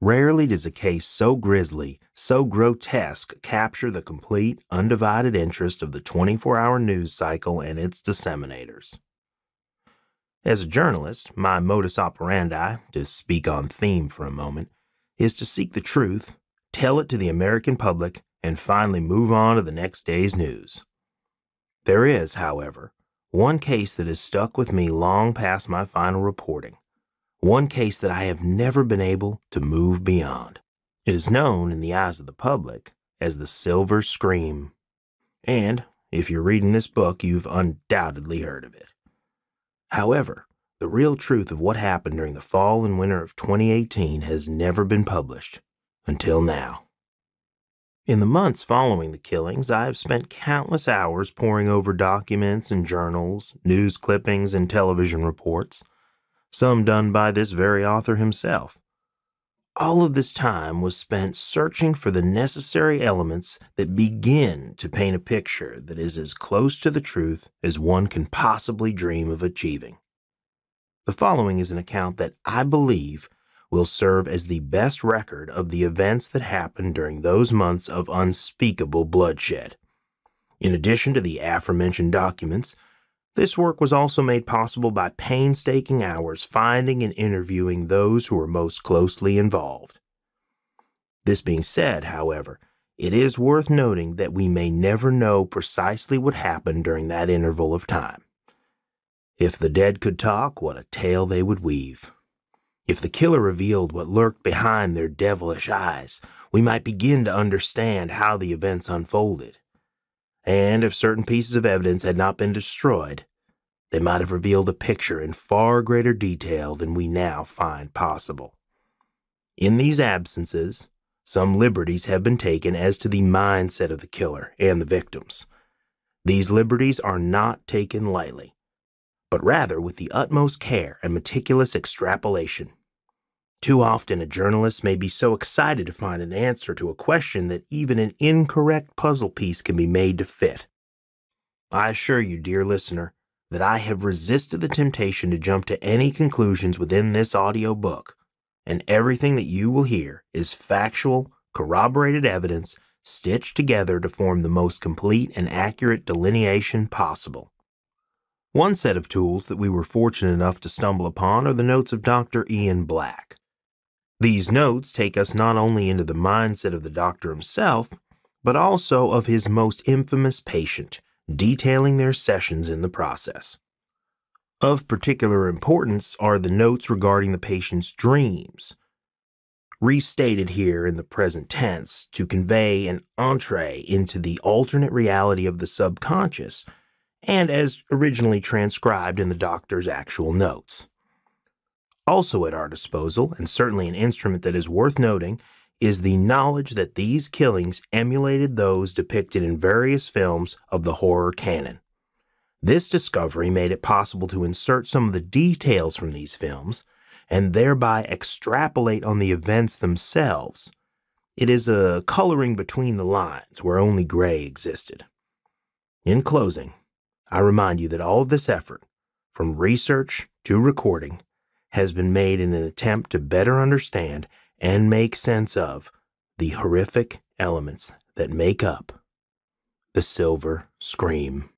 Rarely does a case so grisly, so grotesque capture the complete, undivided interest of the 24-hour news cycle and its disseminators. As a journalist, my modus operandi, to speak on theme for a moment, is to seek the truth, tell it to the American public, and finally move on to the next day's news. There is, however, one case that has stuck with me long past my final reporting. One case that I have never been able to move beyond. It is known in the eyes of the public as the Silver Scream. And, if you're reading this book, you've undoubtedly heard of it. However, the real truth of what happened during the fall and winter of 2018 has never been published, until now. In the months following the killings, I have spent countless hours poring over documents and journals, news clippings and television reports, some done by this very author himself. All of this time was spent searching for the necessary elements that begin to paint a picture that is as close to the truth as one can possibly dream of achieving. The following is an account that I believe will serve as the best record of the events that happened during those months of unspeakable bloodshed. In addition to the aforementioned documents, this work was also made possible by painstaking hours finding and interviewing those who were most closely involved. This being said, however, it is worth noting that we may never know precisely what happened during that interval of time. If the dead could talk, what a tale they would weave. If the killer revealed what lurked behind their devilish eyes, we might begin to understand how the events unfolded. And if certain pieces of evidence had not been destroyed, they might have revealed a picture in far greater detail than we now find possible. In these absences, some liberties have been taken as to the mindset of the killer and the victims. These liberties are not taken lightly, but rather with the utmost care and meticulous extrapolation. Too often a journalist may be so excited to find an answer to a question that even an incorrect puzzle piece can be made to fit. I assure you, dear listener, that I have resisted the temptation to jump to any conclusions within this audiobook, and everything that you will hear is factual, corroborated evidence stitched together to form the most complete and accurate delineation possible. One set of tools that we were fortunate enough to stumble upon are the notes of Dr. Ian Black. These notes take us not only into the mindset of the doctor himself, but also of his most infamous patient, detailing their sessions in the process. Of particular importance are the notes regarding the patient's dreams, restated here in the present tense to convey an entree into the alternate reality of the subconscious, and as originally transcribed in the doctor's actual notes. Also at our disposal, and certainly an instrument that is worth noting, is the knowledge that these killings emulated those depicted in various films of the horror canon. This discovery made it possible to insert some of the details from these films, and thereby extrapolate on the events themselves. It is a coloring between the lines where only gray existed. In closing, I remind you that all of this effort, from research to recording, has been made in an attempt to better understand and make sense of the horrific elements that make up the Silver Scream.